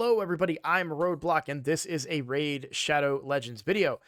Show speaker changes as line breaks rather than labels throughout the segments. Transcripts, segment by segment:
Hello, everybody. I'm Roadblock, and this is a Raid Shadow Legends video.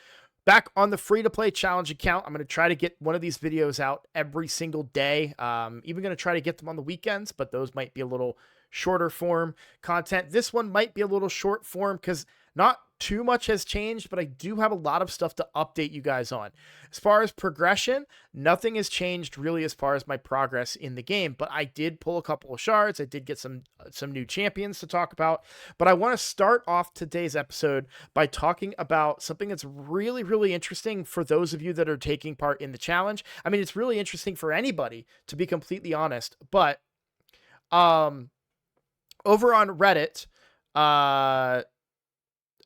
Back on the free-to-play challenge account, I'm going to try to get one of these videos out every single day. Even going to try to get them on the weekends, but those might be a little shorter form content. This one might be a little short form because not too much has changed, but I do have a lot of stuff to update you guys on. As far as progression, nothing has changed really as far as my progress in the game, but I did pull a couple of shards. I did get some new champions to talk about, but I want to start off today's episode by talking about something that's really, really interesting for those of you that are taking part in the challenge. I mean, it's really interesting for anybody, to be completely honest, but over on Reddit,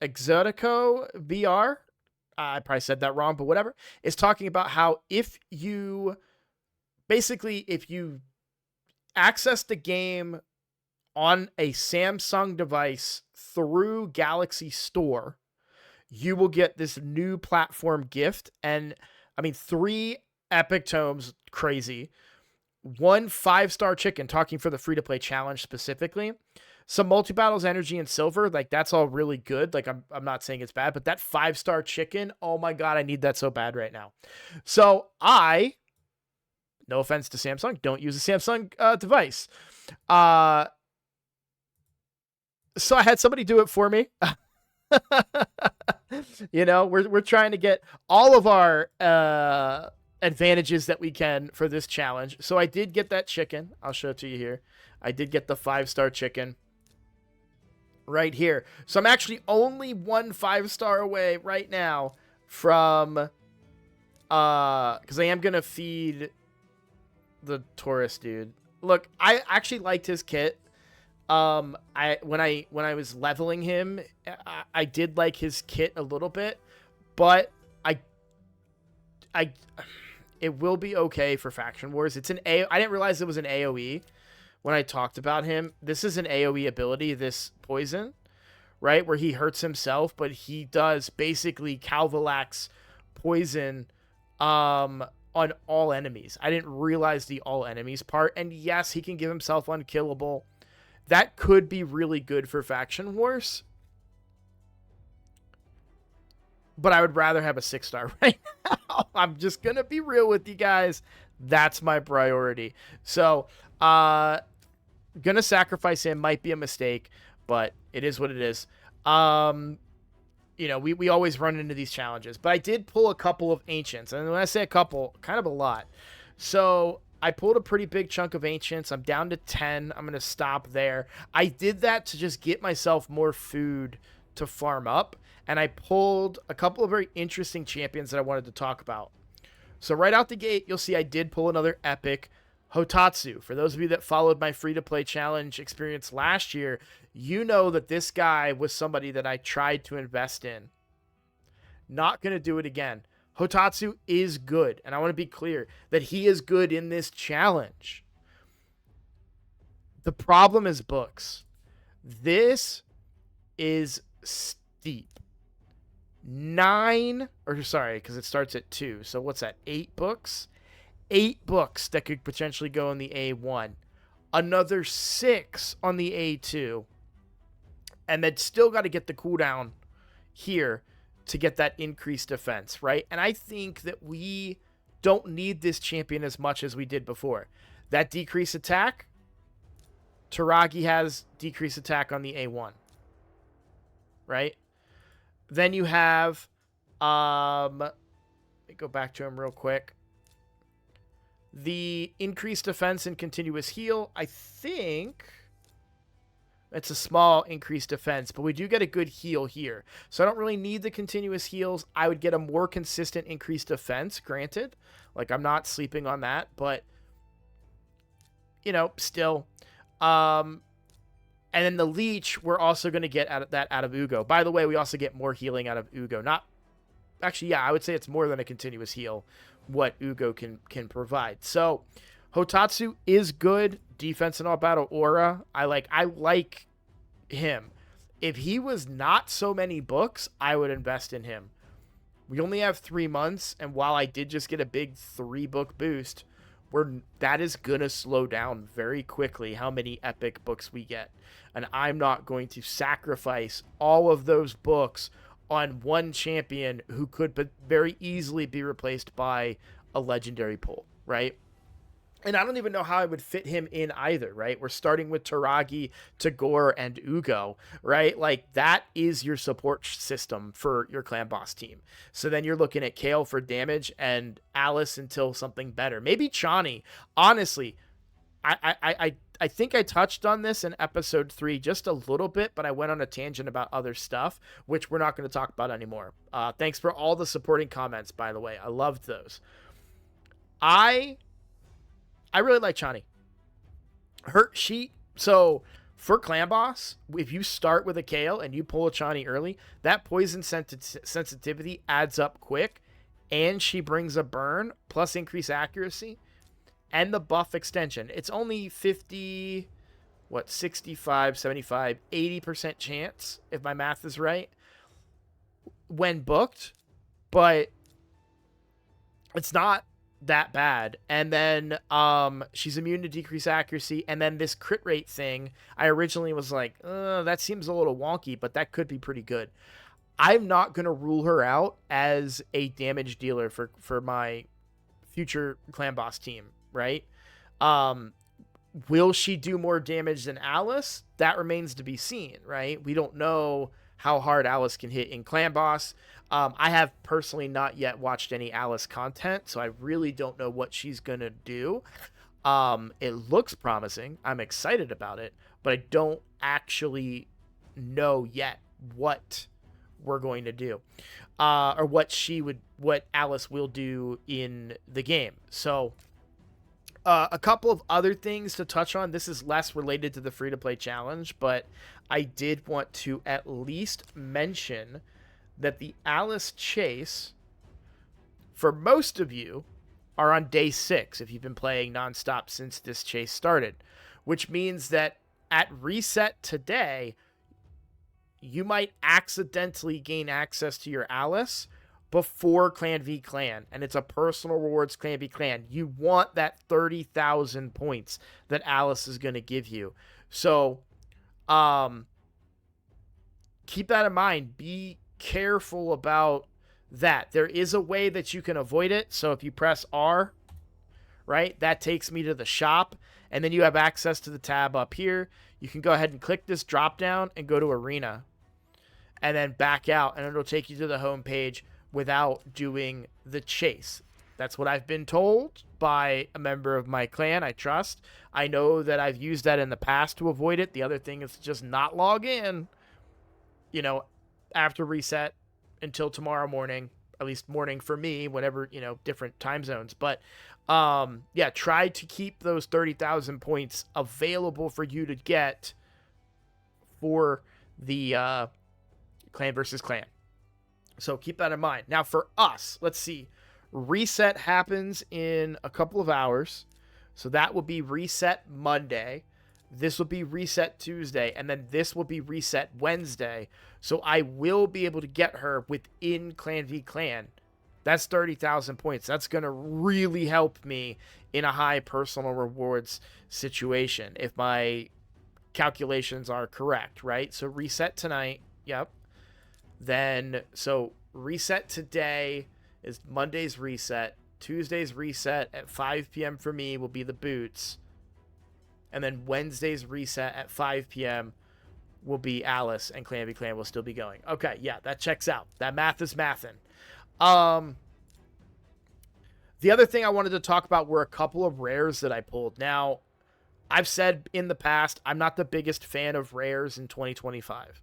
Exotico VR, I probably said that wrong, but whatever, is talking about how if you access the game on a Samsung device through Galaxy Store, you will get this new platform gift. And I mean, 3 epic tomes, crazy. 1 5-star chicken, talking for the free-to-play challenge specifically. Some multi-battles, energy, and silver, like that's all really good. Like I'm not saying it's bad, but that 5-star chicken, oh my god, I need that so bad right now. So no offense to Samsung, don't use a Samsung device. So I had somebody do it for me. You know, we're trying to get all of our advantages that we can for this challenge. So I did get that chicken. I'll show it to you here. I did get the 5-star chicken right here. So I'm actually only 1 5-star away right now from because I am gonna feed the tourist dude. Look, I actually liked his kit. When I was leveling him, I did like his kit a little bit, but it will be okay for Faction Wars. It's I didn't realize it was an AoE when I talked about him. This is an AoE ability, this poison, right? Where he hurts himself, but he does basically Calvalax poison on all enemies. I didn't realize the all enemies part. And yes, he can give himself unkillable. That could be really good for Faction Wars. But I would rather have a 6-star right now. I'm just going to be real with you guys. That's my priority. So, going to sacrifice him might be a mistake, but it is what it is. You know, we always run into these challenges. But I did pull a couple of Ancients. And when I say a couple, kind of a lot. So I pulled a pretty big chunk of Ancients. I'm down to 10. I'm going to stop there. I did that to just get myself more food to farm up. And I pulled a couple of very interesting champions that I wanted to talk about. So right out the gate, you'll see I did pull another epic, Hotatsu. For those of you that followed my free-to-play challenge experience last year, you know that this guy was somebody that I tried to invest in. Not going to do it again. Hotatsu is good, and I want to be clear that he is good in this challenge. The problem is books. This is steep. 9, or sorry, because it starts at 2. So what's that? 8 books? 8 books that could potentially go in the A1. Another 6 on the A2. And then still got to get the cooldown here to get that increased defense, right? And I think that we don't need this champion as much as we did before. That decreased attack, Taragi has decreased attack on the A1, right? Then you have, let me go back to him real quick. The increased defense and continuous heal, I think it's a small increased defense, but we do get a good heal here. So I don't really need the continuous heals. I would get a more consistent increased defense, granted. Like, I'm not sleeping on that, but, you know, still. And then the leech, we're also going to get out of Ugo. By the way, we also get more healing out of Ugo. Actually, yeah, I would say it's more than a continuous heal, what Ugo can provide. So, Hotatsu is good. Defense and all battle aura. I like him. If he was not so many books, I would invest in him. We only have 3 months, and while I did just get a big 3-book boost, that is gonna slow down very quickly how many epic books we get. And I'm not going to sacrifice all of those books on one champion who could but very easily be replaced by a legendary pull, right? And I don't even know how I would fit him in either, right? We're starting with Taragi, Tagore, and Ugo, right? Like, that is your support system for your clan boss team. So then you're looking at Kale for damage and Alice until something better. Maybe Chani. Honestly, I think I touched on this in episode 3 just a little bit, but I went on a tangent about other stuff, which we're not going to talk about anymore. Thanks for all the supporting comments, by the way. I loved those. I really like Chani. So for Clan Boss, if you start with a Kale and you pull a Chani early, that poison sensitivity adds up quick, and she brings a burn plus increased accuracy and the buff extension. It's only 65, 75, 80% chance, if my math is right, when booked, but it's not that bad. And then she's immune to decreased accuracy, and then this crit rate thing, I originally was like, that seems a little wonky, but that could be pretty good. I'm not going to rule her out as a damage dealer for my future Clan Boss team, right? Will she do more damage than Alice? That remains to be seen, right? We don't know how hard Alice can hit in Clan Boss. I have personally not yet watched any Alice content, so I really don't know what she's going to do. It looks promising. I'm excited about it, but I don't actually know yet what we're going to do, or what Alice will do in the game. So a couple of other things to touch on. This is less related to the free-to-play challenge, but I did want to at least mention that the Alice chase, for most of you, are on day 6 if you've been playing nonstop since this chase started, which means that at reset today, you might accidentally gain access to your Alice before Clan v Clan, and it's a personal rewards Clan v Clan. You want that 30,000 points that Alice is going to give you. So keep that in mind. Be careful about that. There is a way that you can avoid it. So if you press R, right, that takes me to the shop, and then you have access to the tab up here. You can go ahead and click this drop down and go to Arena, and then back out, and it'll take you to the home page without doing the chase. That's what I've been told by a member of my clan I trust. I know that I've used that in the past to avoid it. The other thing is to just not log in, after reset until tomorrow morning, at least morning for me, whenever, different time zones. But try to keep those 30,000 points available for you to get for the clan versus clan. So keep that in mind. Now for us, let's see. Reset happens in a couple of hours. So that will be reset Monday. This will be reset Tuesday. And then this will be reset Wednesday. So I will be able to get her within Clan v Clan. That's 30,000 points. That's going to really help me in a high personal rewards situation, if my calculations are correct, right? So reset tonight. Yep. Then, so reset today is Monday's reset. Tuesday's reset at 5 p.m. for me will be the boots. And then Wednesday's reset at 5 p.m. will be Alice, and Clan v Clan will still be going. Okay, yeah, that checks out. That math is mathin'. The other thing I wanted to talk about were a couple of rares that I pulled. Now, I've said in the past, I'm not the biggest fan of rares in 2025.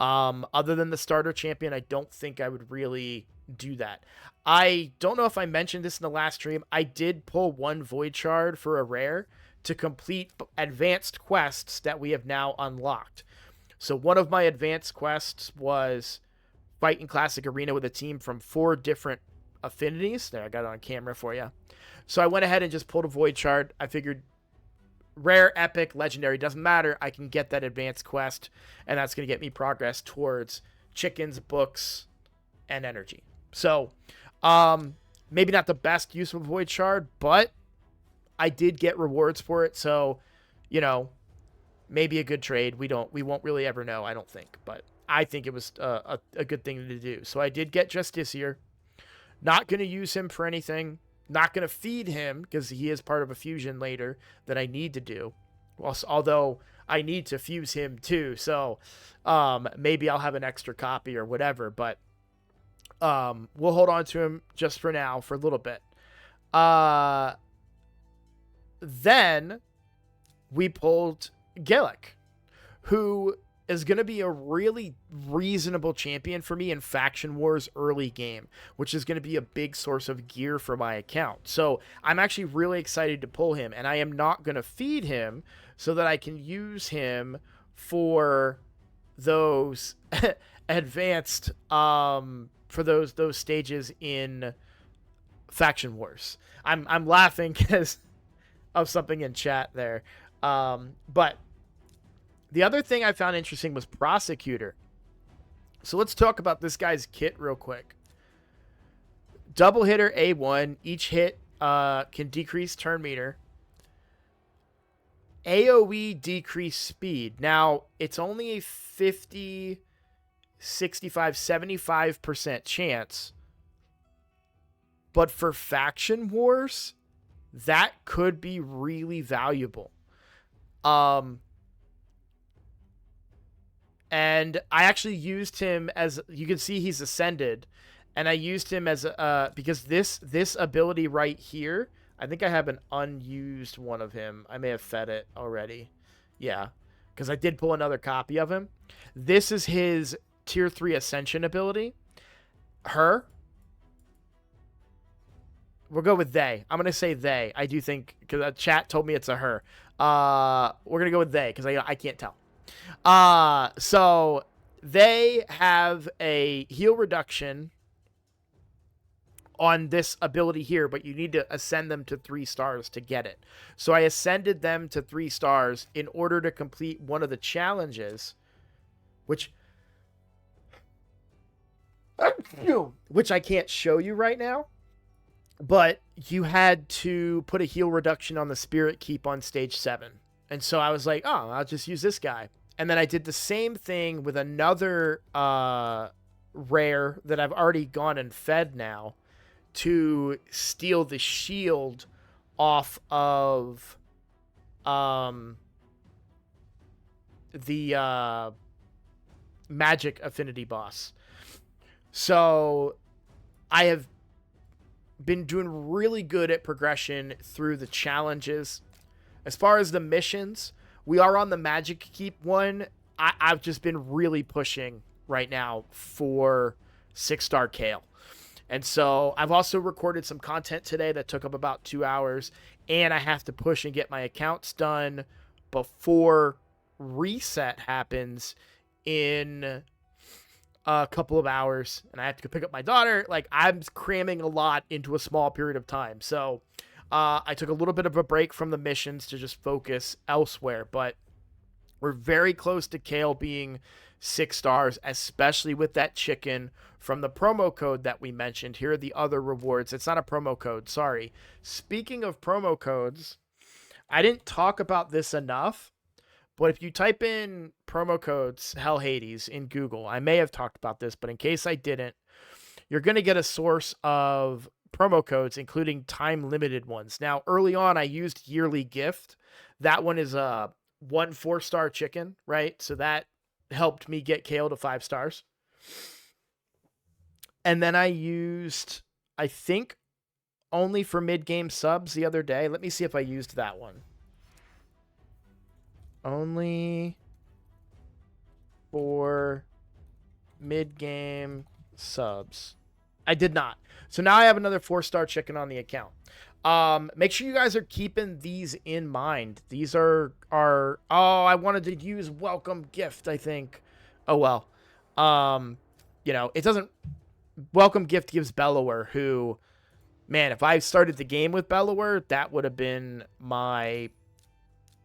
Other than the starter champion, I don't think I would really do that. I don't know if I mentioned this in the last stream. I did pull one Void Shard for a rare to complete advanced quests that we have now unlocked. So one of my advanced quests was fight in Classic Arena with a team from 4 different affinities. There, I got it on camera for you. So I went ahead and just pulled a Void Shard. I figured rare, epic, legendary, doesn't matter. I can get that advanced quest, and that's going to get me progress towards chickens, books, and energy. So, maybe not the best use of a Void Shard, but I did get rewards for it, so, you know, maybe a good trade. We won't really ever know, I don't think, but I think it was a good thing to do. So I did get Justiciar. Not going to use him for anything. Not going to feed him because he is part of a fusion later that I need to do. Although I need to fuse him too, so maybe I'll have an extra copy or whatever. But we'll hold on to him just for now for a little bit. Then we pulled Galek, who is going to be a really reasonable champion for me in Faction Wars early game, which is going to be a big source of gear for my account. So I'm actually really excited to pull him, and I am not going to feed him so that I can use him for those advanced, for those stages in Faction Wars. I'm laughing because of something in chat there. But the other thing I found interesting was Prosecutor. So let's talk about this guy's kit real quick. Double hitter A1. Each hit can decrease turn meter. AoE decrease speed. Now, it's only a 50, 65, 75% chance. But for Faction Wars, that could be really valuable. And I actually used him as, you can see he's ascended, and I used him as because this ability right here, I think I have an unused one of him. I may have fed it already. Yeah, because I did pull another copy of him. This is his tier 3 ascension ability. Her. We'll go with they. I'm going to say they. I do think, because the chat told me it's a her. We're going to go with they, because I can't tell. So they have a heal reduction on this ability here, but you need to ascend them to 3 stars to get it. So I ascended them to 3 stars in order to complete one of the challenges, which I can't show you right now, but you had to put a heal reduction on the Spirit Keep on stage 7. And so I was like, oh, I'll just use this guy. And then I did the same thing with another rare that I've already gone and fed now to steal the shield off of the magic affinity boss. So I have been doing really good at progression through the challenges. As far as the missions, we are on the Magic Keep one. I've just been really pushing right now for 6-star Kayle. And so I've also recorded some content today that took up about 2 hours, and I have to push and get my accounts done before reset happens in a couple of hours, and I have to go pick up my daughter. Like, I'm cramming a lot into a small period of time. So I took a little bit of a break from the missions to just focus elsewhere, but we're very close to Kayle being 6 stars, especially with that chicken from the promo code that we mentioned. Here are the other rewards. It's not a promo code, sorry. Speaking of promo codes, I didn't talk about this enough, but if you type in promo codes Hell Hades in Google, I may have talked about this, but in case I didn't, you're going to get a source of promo codes, including time-limited ones. Now, early on, I used Yearly Gift. That one is a 1 4-star chicken, right? So that helped me get Kayle to 5 stars. And then I used, I think, only for mid-game subs the other day. Let me see if I used that one. Only for mid-game subs. I did not. So now I have another 4-star chicken on the account. Make sure you guys are keeping these in mind. These are I wanted to use Welcome Gift, I think. Oh, well. You know, it doesn't, Welcome Gift gives Bellower, who, man, if I started the game with Bellower, that would have been my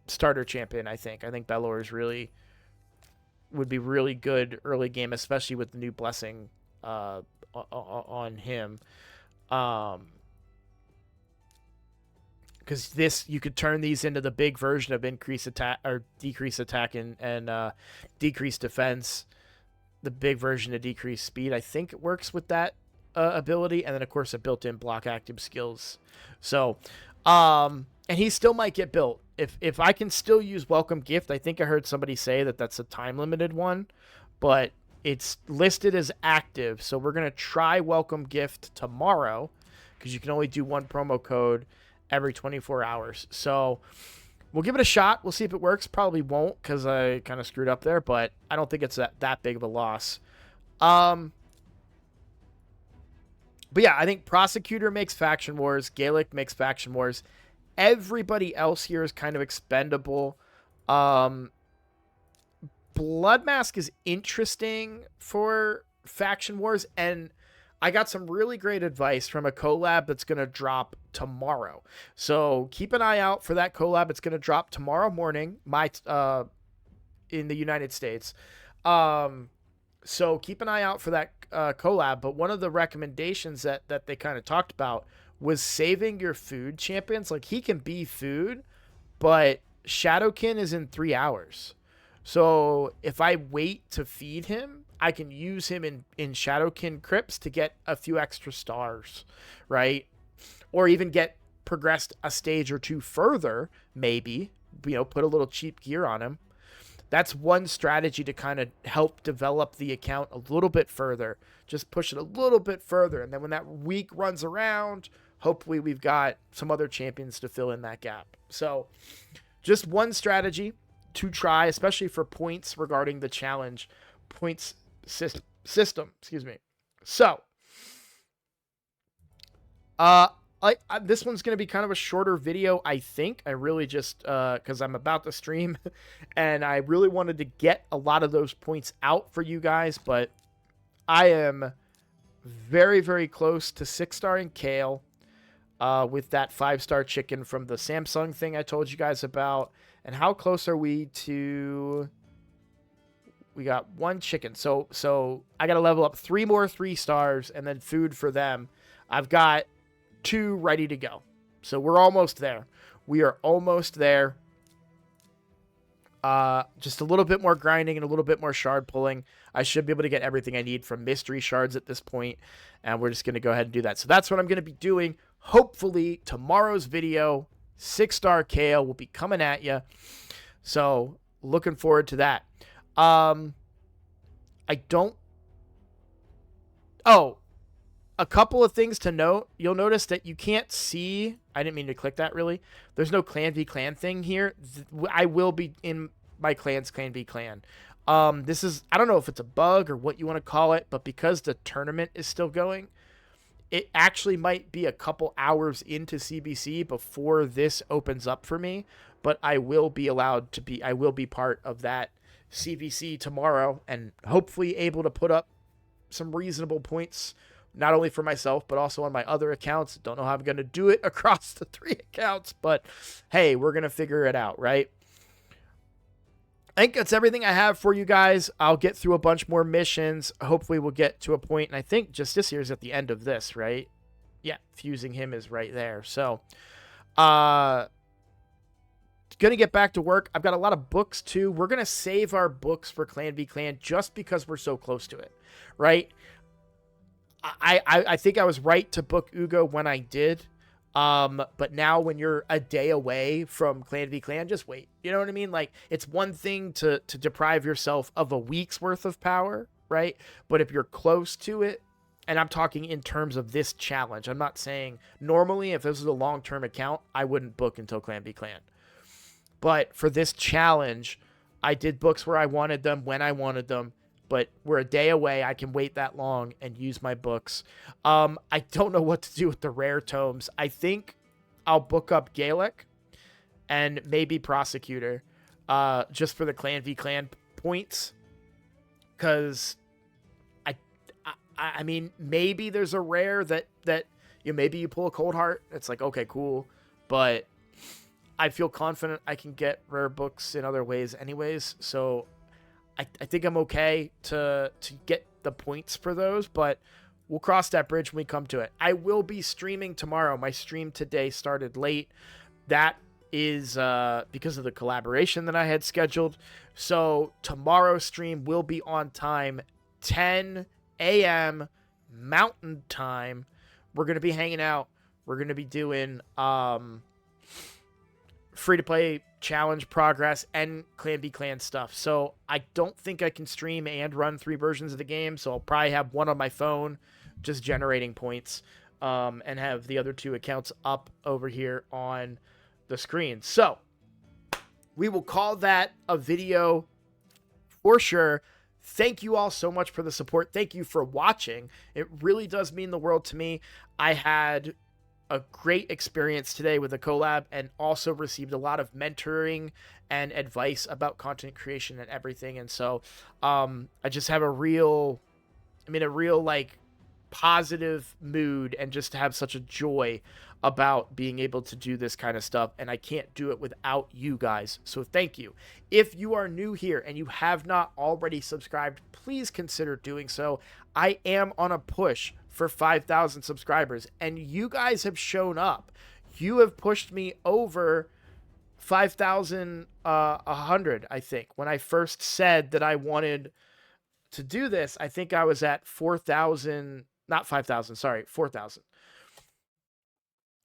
starter champion, I think. I think Bellower is really, would be really good early game, especially with the new blessing on him. because this, you could turn these into the big version of increase attack or decrease attack and decrease defense. The big version of decrease speed, I think it works with that ability, and then of course a built-in block active skills. So, and he still might get built if I can still use Welcome Gift. I think I heard somebody say that that's a time limited one, but it's listed as active, so we're gonna try Welcome Gift tomorrow because you can only do one promo code every 24 hours. So we'll give it a shot. We'll see if it works. Probably won't because I kind of screwed up there, but I don't think it's that big of a loss. But yeah, I think Prosecutor makes Faction Wars. Gaelic makes Faction Wars. Everybody else here is kind of expendable. Bloodmask is interesting for Faction Wars, and I got some really great advice from a collab that's going to drop tomorrow. So keep an eye out for that collab. It's going to drop tomorrow morning, in the United States. So keep an eye out for that collab. But one of the recommendations that they kind of talked about was saving your food champions. Like, he can be food, but Shadowkin is in 3 hours. So if I wait to feed him, I can use him in Shadowkin crypts to get a few extra stars, right? Or even get progressed a stage or two further, maybe, put a little cheap gear on him. That's one strategy to kind of help develop the account a little bit further. Just push it a little bit further. And then when that week runs around, hopefully we've got some other champions to fill in that gap. So just one strategy to try, especially for points regarding the challenge points system. Excuse me. So, this one's going to be kind of a shorter video, I think. I really just, because I'm about to stream, and I really wanted to get a lot of those points out for you guys, but I am very, very close to 6-starring Kale with that 5-star chicken from the Samsung thing I told you guys about. And how close are we to... We got 1 chicken. So I got to level up 3 more 3 stars and then food for them. I've got 2 ready to go. So we're almost there. We are almost there. Just a little bit more grinding and a little bit more shard pulling. I should be able to get everything I need from mystery shards at this point. And we're just going to go ahead and do that. So that's what I'm going to be doing. Hopefully tomorrow's video, 6-star Kale will be coming at you. So looking forward to that. A couple of things to note. You'll notice that you can't see. I didn't mean to click that, really. There's no clan v clan thing here. I will be in my clan's clan v clan. This is, I don't know if it's a bug or what you want to call it, but because the tournament is still going, it actually might be a couple hours into CBC before this opens up for me, but I will be allowed to be, I will be part of that CBC tomorrow and hopefully able to put up some reasonable points, not only for myself, but also on my other accounts. Don't know how I'm going to do it across the 3 accounts, but hey, we're going to figure it out, right? I think that's everything I have for you guys. I'll get through a bunch more missions. Hopefully we'll get to a point, and I think Justice here is at the end of this, right? Yeah, fusing him is right there. So, gonna get back to work. I've got a lot of books too. We're gonna save our books for Clan v Clan just because we're so close to it, right? I think I was right to book Ugo when I did. But now when you're a day away from Clan v Clan, just wait. You know what I mean? Like, it's one thing to deprive yourself of a week's worth of power, right? But if you're close to it, and I'm talking in terms of this challenge, I'm not saying normally if this was a long-term account, I wouldn't book until Clan v Clan. But for this challenge, I did books where I wanted them, when I wanted them. But we're a day away. I can wait that long and use my books. I don't know what to do with the rare tomes. I think I'll book up Gaelic and maybe Prosecutor just for the Clan v Clan points. Because I mean, maybe there's a rare that maybe you pull a Cold Heart. It's like, okay, cool. But I feel confident I can get rare books in other ways anyways. So I think I'm okay to get the points for those, but we'll cross that bridge when we come to it. I will be streaming tomorrow. My stream today started late that is because of the collaboration that I had scheduled. So tomorrow's stream will be on time, 10 a.m. Mountain Time. We're going to be hanging out. We're going to be doing free-to-play challenge progress and Clan v Clan stuff. So I don't think I can stream and run 3 versions of the game, so I'll probably have one on my phone just generating points, and have the other 2 accounts up over here on the screen. So we will call that a video for sure. Thank you all so much for the support. Thank you for watching. It really does mean the world to me. I had a great experience today with the collab, and also received a lot of mentoring and advice about content creation and everything. And so I just have a real like positive mood, and just to have such a joy about being able to do this kind of stuff, and I can't do it without you guys. So thank you. If you are new here and you have not already subscribed, please consider doing so. I am on a push for 5,000 subscribers, and you guys have shown up. You have pushed me over 5,100, I think. When I first said that I wanted to do this, I think I was at 4,000, not 5,000, sorry, 4,000.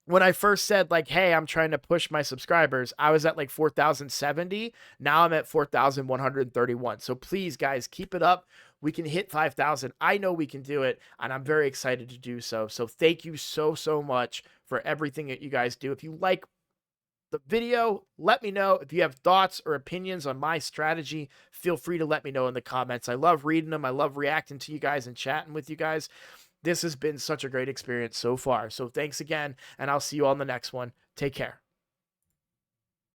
When I first said, like, hey, I'm trying to push my subscribers, I was at like 4,070. Now I'm at 4,131. So please, guys, keep it up. We can hit 5,000. I know we can do it, and I'm very excited to do so. So thank you so, so much for everything that you guys do. If you like the video, let me know. If you have thoughts or opinions on my strategy, feel free to let me know in the comments. I love reading them. I love reacting to you guys and chatting with you guys. This has been such a great experience so far. So thanks again, and I'll see you on the next one. Take care.